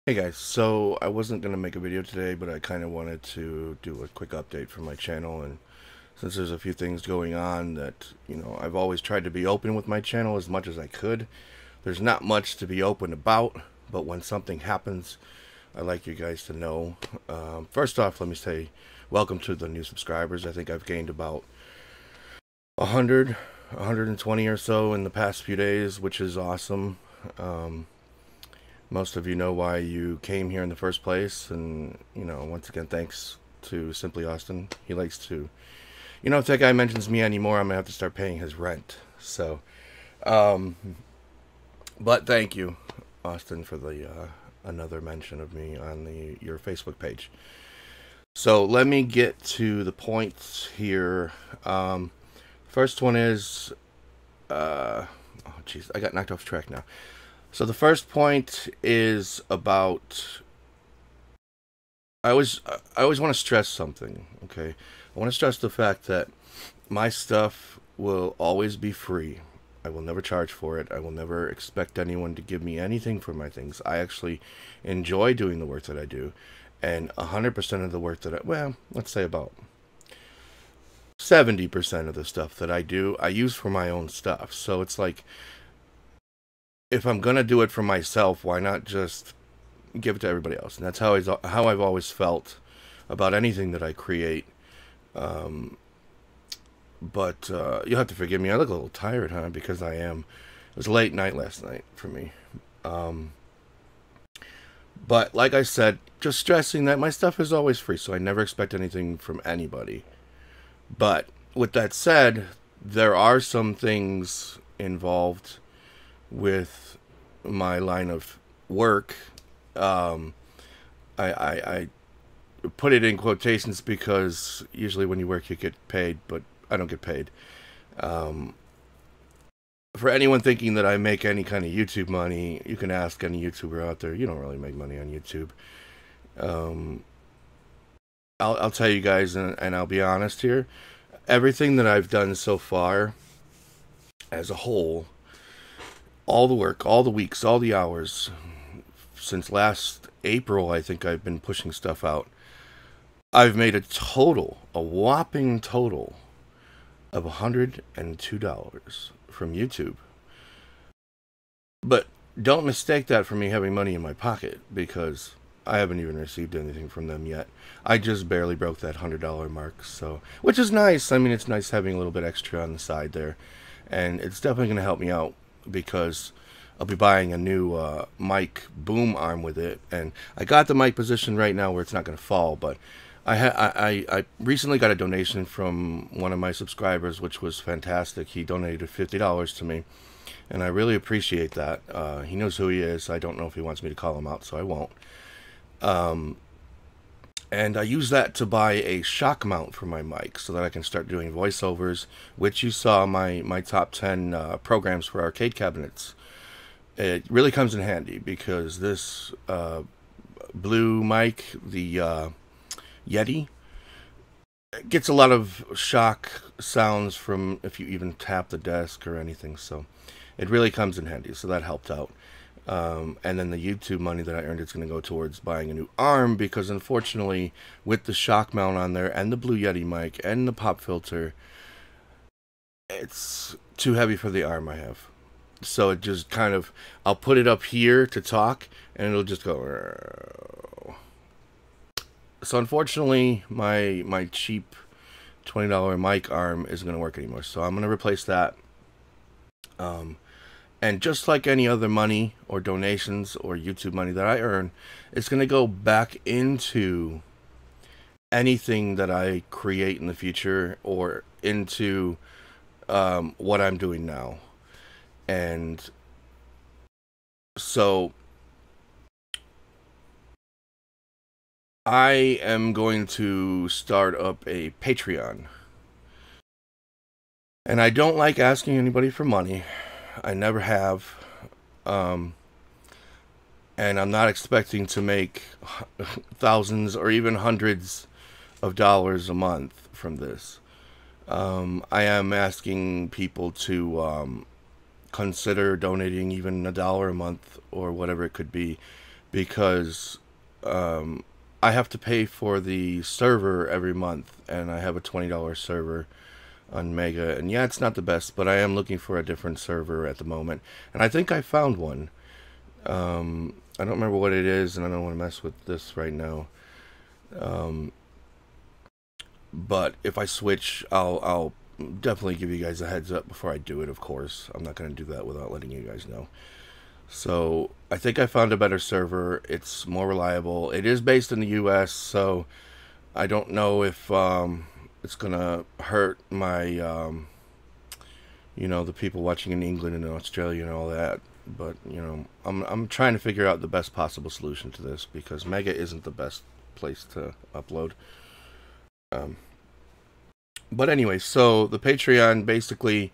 Hey guys, so I wasn't going to make a video today, but I kind of wanted to do a quick update for my channel, and since there's a few things going on that, I've always tried to be open with my channel as much as I could. There's not much to be open about, but when something happens, I'd like you guys to know. First off, let me say welcome to the new subscribers. I think I've gained about 120 or so in the past few days, which is awesome. Most of you know why you came here in the first place, and once again, thanks to Simply Austin. He likes to, if that guy mentions me anymore, I'm gonna have to start paying his rent. So, but thank you, Austin, for the another mention of me on your Facebook page. So let me get to the points here. First one is, oh jeez, I got knocked off track now. So the first point is about, I always want to stress something, okay? I want to stress the fact that my stuff will always be free. I will never charge for it. I will never expect anyone to give me anything for my things. I actually enjoy doing the work that I do, and 100% of the work that well, let's say about 70% of the stuff that I do, I use for my own stuff. So it's like, if I'm gonna do it for myself, why not just give it to everybody else? And that's how I've always felt about anything that I create. But you'll have to forgive me. I look a little tired, huh? Because I am. It was a late night last night for me. But like I said, just stressing that my stuff is always free, so I never expect anything from anybody. But with that said, there are some things involved with my line of work. I put it in quotations because usually when you work you get paid, but I don't get paid. For anyone thinking that I make any kind of YouTube money, you can ask any YouTuber out there. You don't really make money on YouTube. I'll tell you guys, and I'll be honest here. Everything that I've done so far as a whole, all the work, all the weeks, all the hours, since last April, I think I've been pushing stuff out. I've made a whopping total of $102 from YouTube. But don't mistake that for me having money in my pocket, because I haven't even received anything from them yet. I just barely broke that $100 mark, so, which is nice. I mean, it's nice having a little bit extra on the side there, and it's definitely going to help me out, because I'll be buying a new mic boom arm with it, and I got the mic position right now where it's not going to fall. But I recently got a donation from one of my subscribers, which was fantastic. He donated $50 to me, and I really appreciate that. He knows who he is. I don't know if he wants me to call him out, so I won't. And I use that to buy a shock mount for my mic so that I can start doing voiceovers, which you saw my top 10 programs for arcade cabinets. It really comes in handy because this blue mic, the Yeti, gets a lot of shock sounds from if you even tap the desk or anything. So it really comes in handy. So that helped out. And then the YouTube money that I earned is going to go towards buying a new arm, because unfortunately with the shock mount on there and the Blue Yeti mic and the pop filter, it's too heavy for the arm I have. So it just kind of, I'll put it up here to talk and it'll just go. So unfortunately my cheap $20 mic arm isn't going to work anymore. So I'm going to replace that. And just like any other money or donations or YouTube money that I earn, it's going to go back into anything that I create in the future, or into what I'm doing now. And so I am going to start up a Patreon. And I don't like asking anybody for money. I never have. And I'm not expecting to make thousands or even hundreds of dollars a month from this. I am asking people to consider donating even $1 a month or whatever it could be, because I have to pay for the server every month, and I have a $20 server on Mega, and yeah, it's not the best, but I am looking for a different server at the moment, and I think I found one. I don't remember what it is, and I don't want to mess with this right now. But if I switch, I'll definitely give you guys a heads up before I do it, of course. I'm not going to do that without letting you guys know. So I think I found a better server. It's more reliable. It is based in the US, so I don't know if it's going to hurt my, you know, the people watching in England and Australia and all that. But, you know, I'm trying to figure out the best possible solution to this, because Mega isn't the best place to upload. But anyway, so the Patreon, basically,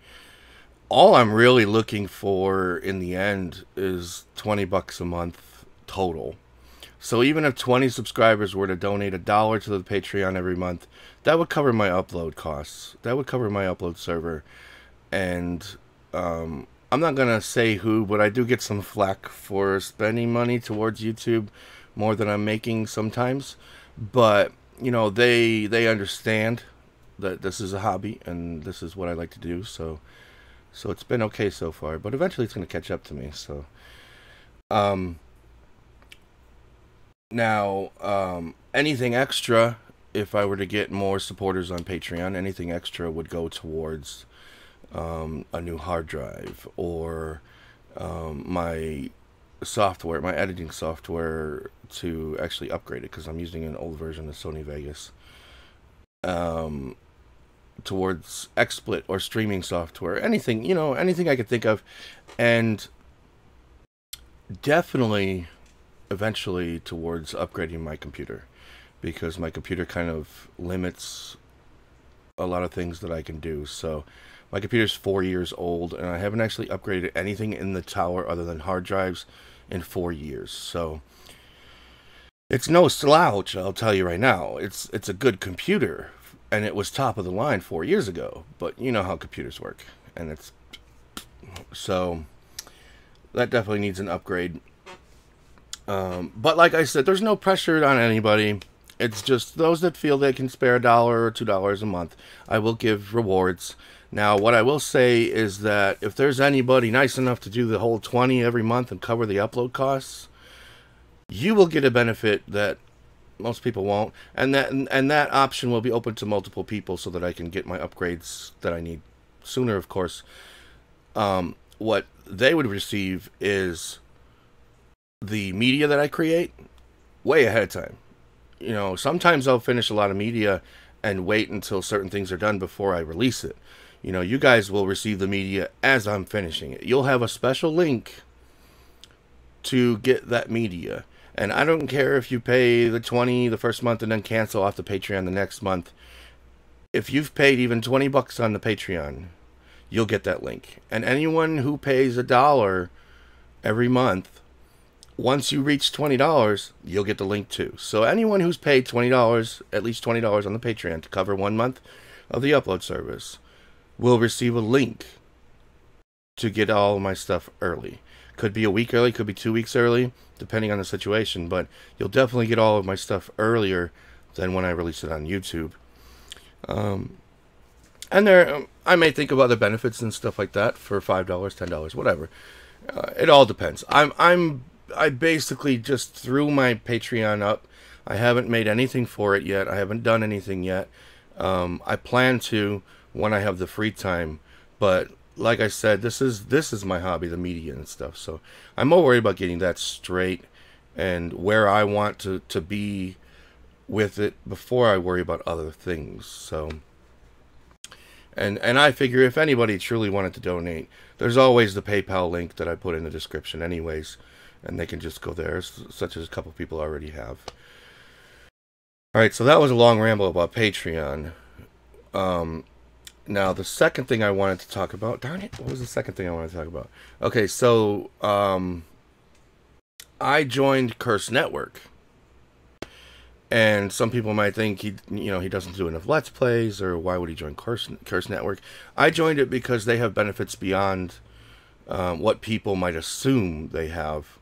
all I'm really looking for in the end is $20 a month total. So even if 20 subscribers were to donate $1 to the Patreon every month, that would cover my upload costs. That would cover my upload server. And I'm not going to say who, but I do get some flack for spending money towards YouTube more than I'm making sometimes. But, you know, they understand that this is a hobby and this is what I like to do. So it's been okay so far, but eventually it's going to catch up to me. So, now, anything extra, if I were to get more supporters on Patreon, anything extra would go towards a new hard drive, or my software, my editing software, to actually upgrade it, because I'm using an old version of Sony Vegas, towards XSplit or streaming software, anything, you know, anything I could think of, and definitely eventually towards upgrading my computer, because my computer kind of limits a lot of things that I can do. So my computer's 4 years old, and I haven't actually upgraded anything in the tower other than hard drives in 4 years. So it's no slouch, I'll tell you right now. It's a good computer, and it was top of the line 4 years ago, but you know how computers work, and it's, so that definitely needs an upgrade. But like I said, there's no pressure on anybody. It's just those that feel they can spare $1 or $2 a month, I will give rewards. Now, what I will say is that if there's anybody nice enough to do the whole 20 every month and cover the upload costs, you will get a benefit that most people won't, and that option will be open to multiple people, so that I can get my upgrades that I need sooner, of course. What they would receive is the media that I create way ahead of time. You know, sometimes I'll finish a lot of media and wait until certain things are done before I release it. You know, you guys will receive the media as I'm finishing it. You'll have a special link to get that media. And I don't care if you pay the 20 the first month and then cancel off the Patreon the next month. If you've paid even $20 on the Patreon, you'll get that link. And anyone who pays $1 every month, once you reach $20, you'll get the link too. So anyone who's paid $20, at least $20 on the Patreon to cover 1 month of the upload service, will receive a link to get all of my stuff early. Could be a week early, could be 2 weeks early, depending on the situation, but you'll definitely get all of my stuff earlier than when I release it on YouTube. And there, I may think of other benefits and stuff like that for $5, $10, whatever. It all depends. I basically just threw my Patreon up. I haven't made anything for it yet. I haven't done anything yet. I plan to when I have the free time, but like I said, this is my hobby, the media and stuff. So I'm more worried about getting that straight and where I want to be with it before I worry about other things. So, and I figure if anybody truly wanted to donate, there's always the PayPal link that I put in the description anyways, and they can just go there, such as a couple people already have. Alright, so that was a long ramble about Patreon. Now, the second thing I wanted to talk about... Darn it, what was the second thing I wanted to talk about? Okay, so, I joined Curse Network. And some people might think he doesn't do enough Let's Plays, or why would he join Curse Network? I joined it because they have benefits beyond what people might assume they have.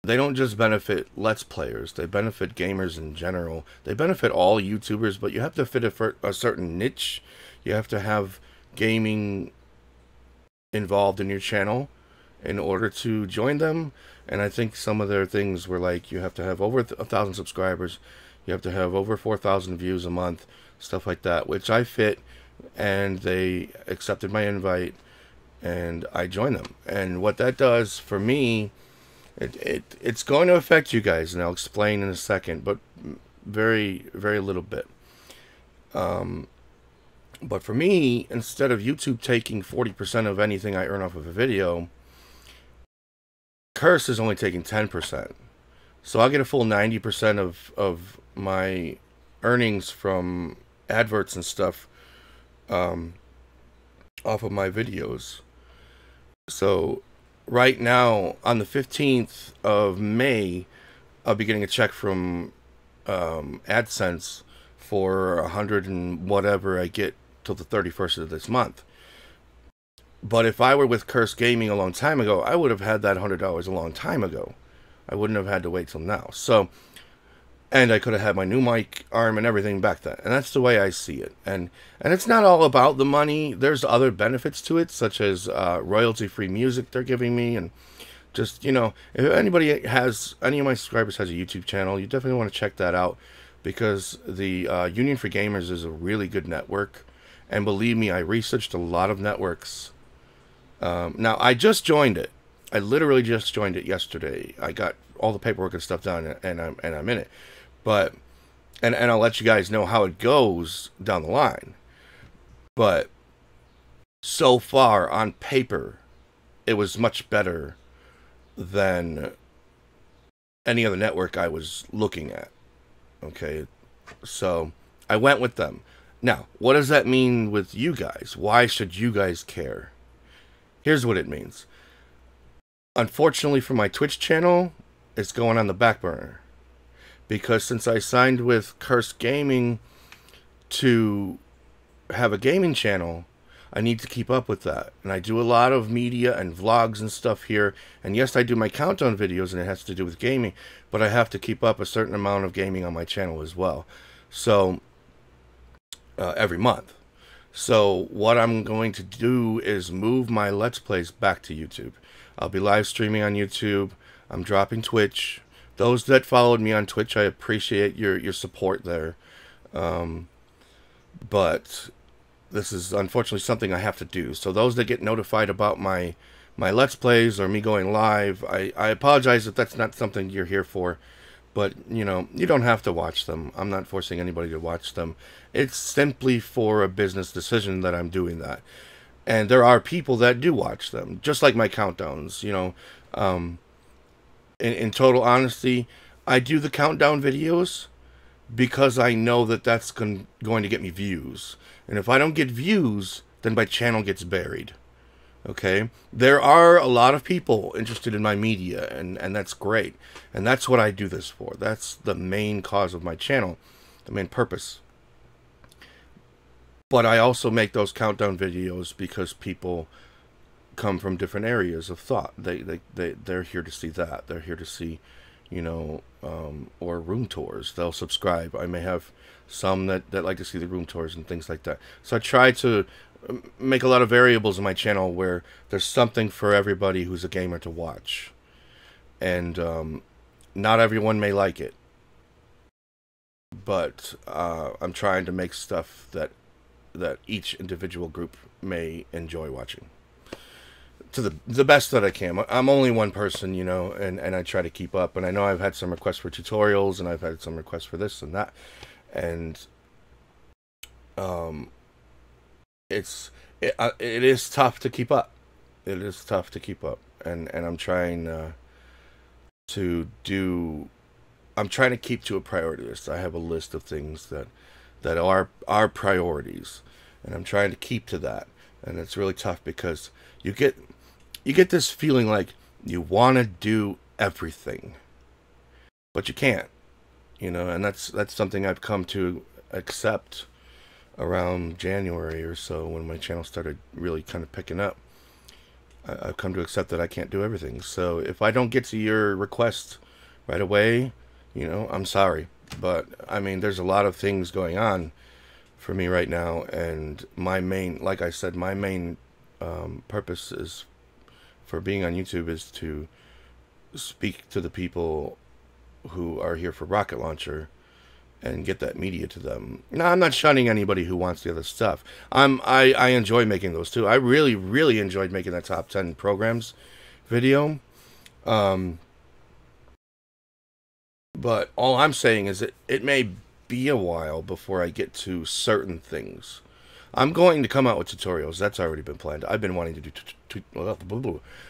They don't just benefit Let's Players, they benefit gamers in general. They benefit all YouTubers, but you have to fit a certain niche. You have to have gaming involved in your channel in order to join them. And I think some of their things were like, you have to have over 1,000 subscribers, you have to have over 4,000 views a month, stuff like that, which I fit, and they accepted my invite, and I joined them. And what that does for me, it's going to affect you guys, and I'll explain in a second, but very, very little bit. But for me, instead of YouTube taking 40% of anything I earn off of a video, Curse is only taking 10%. So I'll get a full 90% of my earnings from adverts and stuff off of my videos. So right now, on the 15th of May, I'll be getting a check from AdSense for 100 and whatever I get till the 31st of this month. But if I were with Curse Gaming a long time ago, I would have had that $100 a long time ago. I wouldn't have had to wait till now. So, and I could have had my new mic arm and everything back then. And that's the way I see it. And it's not all about the money. There's other benefits to it, such as royalty-free music they're giving me. And just, you know, if any of my subscribers has a YouTube channel, you definitely want to check that out. Because the Union for Gamers is a really good network. And believe me, I researched a lot of networks. Now, I just joined it. I literally just joined it yesterday. I got all the paperwork and stuff done, and I'm in it. But, and I'll let you guys know how it goes down the line. But so far, on paper, it was much better than any other network I was looking at. Okay, so I went with them. Now, what does that mean with you guys? Why should you guys care? Here's what it means. Unfortunately for my Twitch channel, it's going on the back burner. Because since I signed with Curse Gaming to have a gaming channel, I need to keep up with that. And I do a lot of media and vlogs and stuff here. And yes, I do my countdown videos, and it has to do with gaming. But I have to keep up a certain amount of gaming on my channel as well. So, every month. So what I'm going to do is move my Let's Plays back to YouTube. I'll be live streaming on YouTube. I'm dropping Twitch. Those that followed me on Twitch, I appreciate your support there. But this is unfortunately something I have to do. So those that get notified about my Let's Plays or me going live, I apologize if that's not something you're here for. But, you know, you don't have to watch them. I'm not forcing anybody to watch them. It's simply for a business decision that I'm doing that. And there are people that do watch them, just like my countdowns. You know, in total honesty, I do the countdown videos because I know that that's going to get me views. And if I don't get views, then my channel gets buried. Okay, there are a lot of people interested in my media, and that's great. And that's what I do this for. That's the main cause of my channel, the main purpose. But I also make those countdown videos because people come from different areas of thought. They're here to see that. They're here to see, you know, or room tours. They'll subscribe. I may have some that like to see the room tours and things like that. So I try to make a lot of variables in my channel where there's something for everybody who's a gamer to watch. And not everyone may like it, but I'm trying to make stuff that each individual group may enjoy watching to the best that I can. I'm only one person, you know, and I try to keep up. And I know I've had some requests for tutorials, and I've had some requests for this and that, and it is tough to keep up. It is tough to keep up, and I'm trying I'm trying to keep to a priority list. I have a list of things that are priorities, and I'm trying to keep to that. And it's really tough because you get this feeling like you want to do everything, but you can't, you know. And that's something I've come to accept around January or so, when my channel started really kind of picking up. I've come to accept that I can't do everything. So if I don't get to your request right away, you know, I'm sorry. But I mean, there's a lot of things going on for me right now, and my main, like I said, my main purpose is for being on YouTube is to speak to the people who are here for Rocket Launcher and get that media to them. Now, I'm not shunning anybody who wants the other stuff. I enjoy making those too. I really enjoyed making that top 10 programs video. But all I'm saying is that it may be a while before I get to certain things. I'm going to come out with tutorials. That's already been planned. I've been wanting to do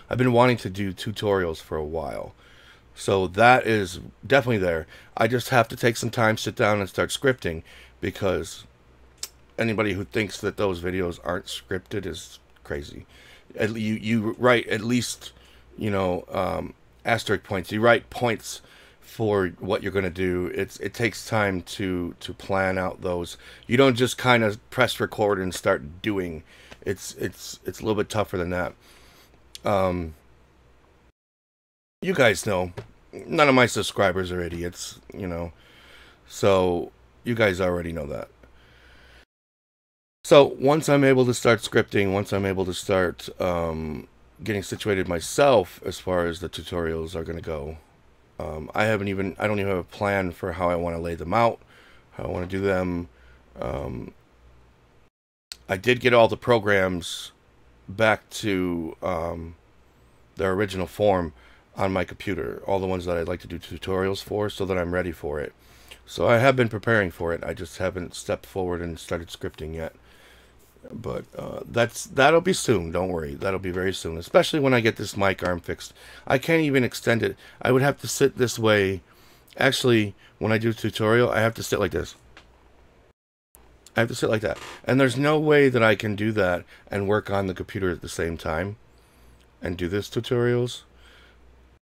I've been wanting to do tutorials for a while. So that is definitely there. I just have to take some time, sit down, and start scripting, because anybody who thinks that those videos aren't scripted is crazy. You write at least, you know, asterisk points. You write points for what you're going to do. It takes time to plan out those. You don't just kind of press record and start doing. It's a little bit tougher than that. You guys know, none of my subscribers are idiots, you know, so you guys already know that. So once I'm able to start scripting, once I'm able to start getting situated myself as far as the tutorials are going to go, I don't even have a plan for how I want to lay them out, how I want to do them. I did get all the programs back to their original form on my computer, all the ones that I'd like to do tutorials for, so that I'm ready for it. So I have been preparing for it. I just haven't stepped forward and started scripting yet. But that'll be soon. Don't worry. That'll be very soon, especially when I get this mic arm fixed. I can't even extend it. I would have to sit this way. Actually, when I do tutorial, I have to sit like this. I have to sit like that. And there's no way that I can do that and work on the computer at the same time and do this tutorials.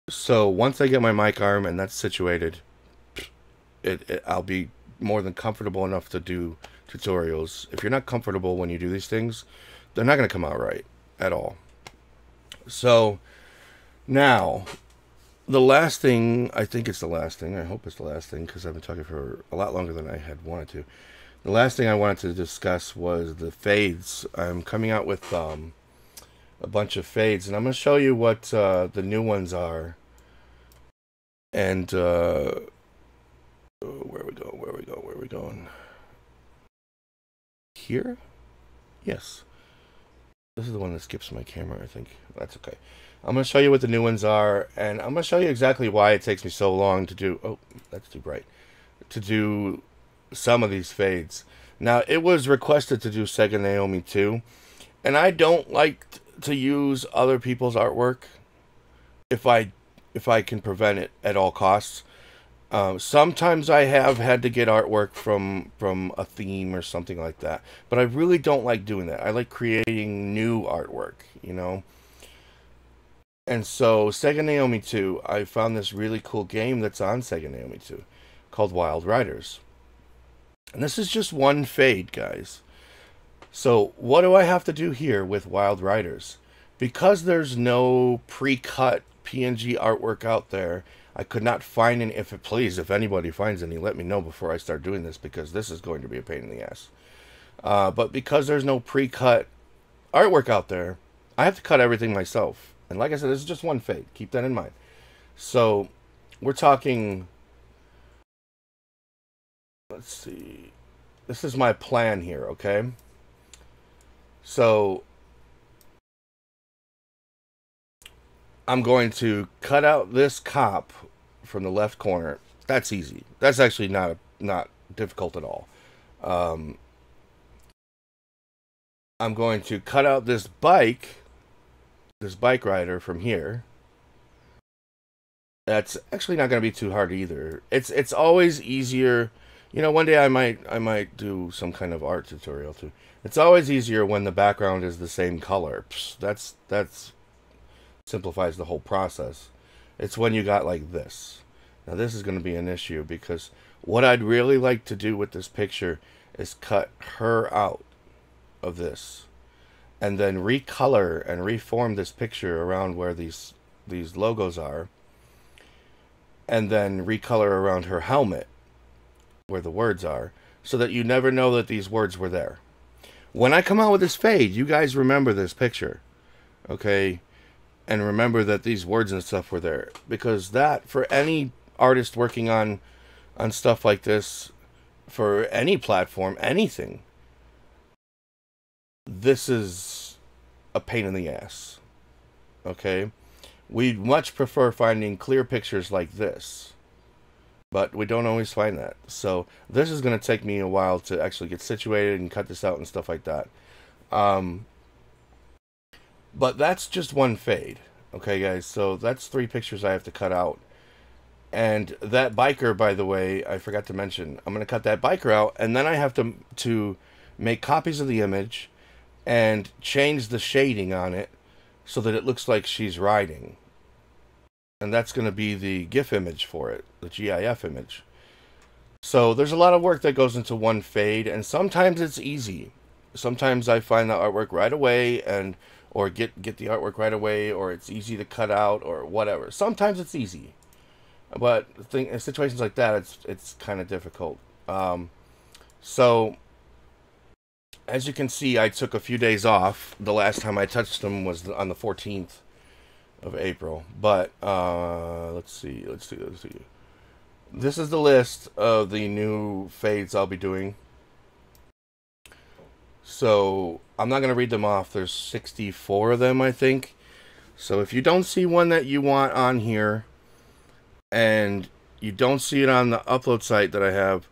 So once I get my mic arm and that's situated, I'll be more than comfortable enough to do tutorials. If you're not comfortable when you do these things, they're not going to come out right at all. So now, the last thing, I think it's the last thing, I hope it's the last thing, because I've been talking for a lot longer than I had wanted to. The last thing I wanted to discuss was the fades. I'm coming out with a bunch of fades, and I'm going to show you what the new ones are. And where we going? Here? Yes. This is the one that skips my camera, I think. That's okay. I'm going to show you what the new ones are, and I'm going to show you exactly why it takes me so long to do... Oh, that's too bright. To do some of these fades. Now, it was requested to do Sega Naomi 2, and I don't like to use other people's artwork if I can prevent it at all costs. Sometimes I have had to get artwork from a theme or something like that, but I really don't like doing that. I like creating new artwork, you know. And so Sega Naomi 2, I found this really cool game that's on Sega Naomi 2 called Wild Riders. And this is just one fade, guys. So what do I have to do here with Wild Riders? Because there's no pre-cut PNG artwork out there, I could not find any. If anybody finds any, let me know before I start doing this, because this is going to be a pain in the ass. But because there's no pre-cut artwork out there, I have to cut everything myself. And like I said, this is just one fade. Keep that in mind. So we're talking... Let's see. This is my plan here, okay? So I'm going to cut out this cop from the left corner. That's easy. That's actually not difficult at all. I'm going to cut out this bike rider from here. That's actually not going to be too hard either. It's always easier. You know, one day I might do some kind of art tutorial too. It's always easier when the background is the same color. That's simplifies the whole process. It's when you got like this. Now this is going to be an issue, because what I'd really like to do with this picture is cut her out of this and then recolor and reform this picture around where these logos are, and then recolor around her helmet where the words are, so that you never know that these words were there. When I come out with this fade, you guys remember this picture, okay? And remember that these words and stuff were there. Because that, for any artist working on stuff like this, for any platform, anything, this is a pain in the ass, okay? We'd much prefer finding clear pictures like this, but we don't always find that. So this is going to take me a while to actually get situated and cut this out and stuff like that. But that's just one fade. Okay, guys, so that's 3 pictures I have to cut out. And that biker, by the way, I forgot to mention, I'm going to cut that biker out, and then I have to make copies of the image and change the shading on it so that it looks like she's riding. And that's going to be the GIF image for it, the GIF image. So there's a lot of work that goes into one fade, and sometimes it's easy. Sometimes I find the artwork right away, or get the artwork right away, or it's easy to cut out, or whatever. Sometimes it's easy, but in situations like that, it's kind of difficult. So as you can see, I took a few days off. The last time I touched them was on the 14th of April. But let's see. This is the list of the new fades I'll be doing. So I'm not going to read them off. There's 64 of them, I think. So if you don't see one that you want on here, and you don't see it on the upload site that I have,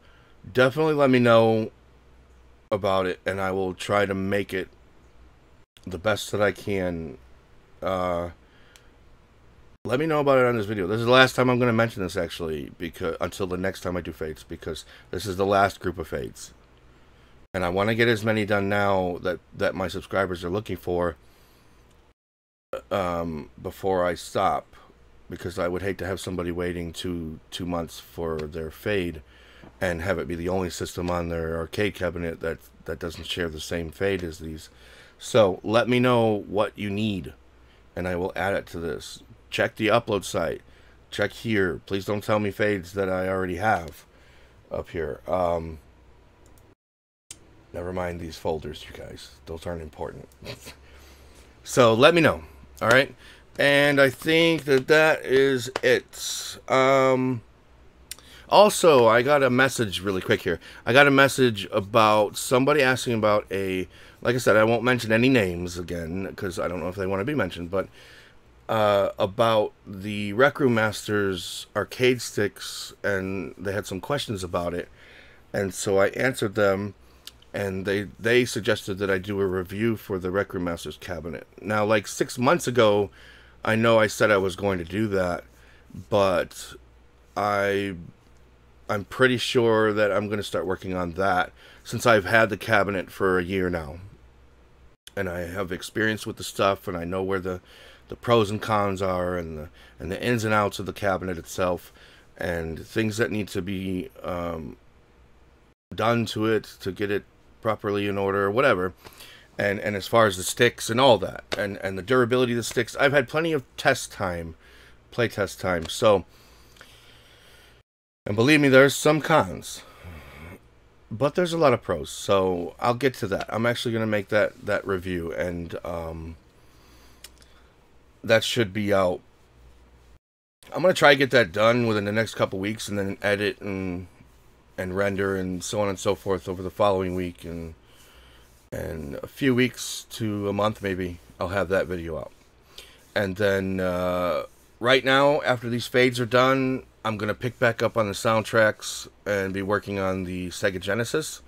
definitely let me know about it, and I will try to make it the best that I can. Let me know about it on this video. This is the last time I'm going to mention this, actually, because until the next time I do fades, because this is the last group of fades. And I want to get as many done now that my subscribers are looking for before I stop, because I would hate to have somebody waiting two months for their fade and have it be the only system on their arcade cabinet that doesn't share the same fade as these. So let me know what you need, and I will add it to this. Check the upload site. Check here. Please don't tell me fades that I already have up here. Never mind these folders, you guys. Those aren't important. So let me know. All right. And I think that is it. Also, I got a message really quick here. I got a message about somebody asking about like I said, I won't mention any names again, because I don't know if they want to be mentioned, but about the Rec Room Masters arcade sticks, and they had some questions about it. And so I answered them, and they suggested that I do a review for the Rec Room Masters cabinet. Now, like 6 months ago, I know I said I was going to do that, but I'm pretty sure that I'm going to start working on that, since I've had the cabinet for a year now. And I have experience with the stuff, and I know where the pros and cons are, and the ins and outs of the cabinet itself, and things that need to be done to it to get it properly in order, or whatever. And as far as the sticks and all that, and the durability of the sticks, I've had plenty of play test time. So, and believe me, there's some cons, but there's a lot of pros. So I'll get to that. I'm actually going to make that review, and that should be out. I'm going to try to get that done within the next couple weeks, and then edit and render and so on and so forth over the following week, and a few weeks to a month maybe, I'll have that video out. And then right now, after these fades are done, I'm going to pick back up on the soundtracks and be working on the Sega Genesis.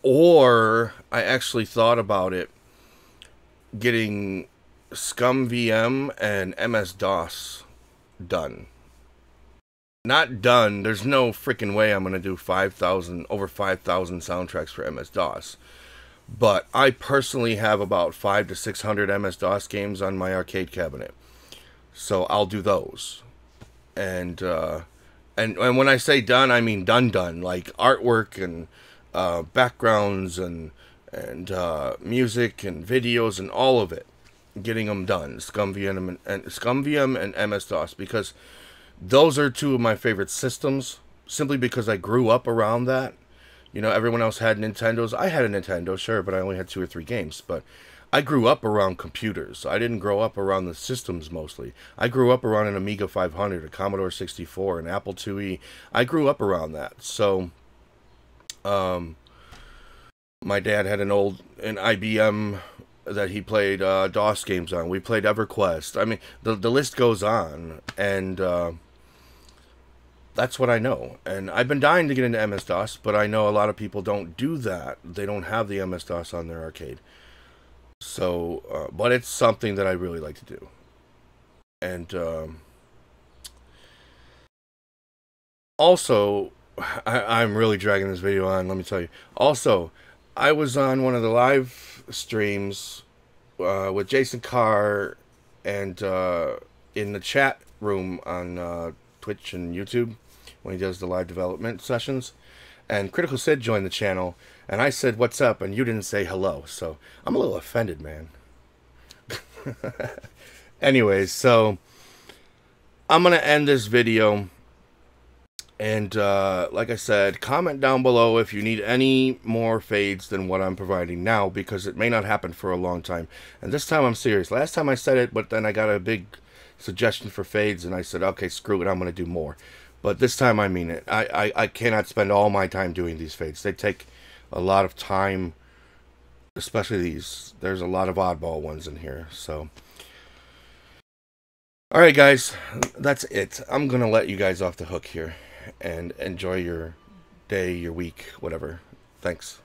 Or I actually thought about it, getting Scum VM and MS-DOS done. Not done. There's no freaking way I'm going to do over 5,000 soundtracks for MS-DOS. But I personally have about 500 to 600 MS-DOS games on my arcade cabinet. So I'll do those. And when I say done, I mean done. Like artwork and backgrounds and and music and videos and all of it, getting them done. ScumVM and MS-DOS, because those are two of my favorite systems, simply because I grew up around that. You know, everyone else had Nintendos. I had a Nintendo, sure, but I only had 2 or 3 games. But I grew up around computers. I didn't grow up around the systems mostly. I grew up around an Amiga 500, a Commodore 64, an Apple IIe. I grew up around that. So, my dad had an IBM that he played DOS games on. We played EverQuest. I mean, the list goes on, and that's what I know. And I've been dying to get into MS-DOS, but I know a lot of people don't do that. They don't have the MS-DOS on their arcade. So, but it's something that I really like to do. And also, I'm really dragging this video on, let me tell you. Also, I was on one of the live streams with Jason Carr, and in the chat room on Twitch and YouTube when he does the live development sessions. And Critical Sid joined the channel, and I said, "What's up?" and you didn't say hello, so I'm a little offended, man. Anyways, so I'm going to end this video. And like I said, comment down below if you need any more fades than what I'm providing now, because it may not happen for a long time. And this time I'm serious. Last time I said it, but then I got a big suggestion for fades, and I said, okay, screw it, I'm going to do more. But this time I mean it. I cannot spend all my time doing these fades. They take a lot of time, especially these. There's a lot of oddball ones in here, so... Alright guys, that's it. I'm going to let you guys off the hook here and enjoy your day, your week, whatever. Thanks.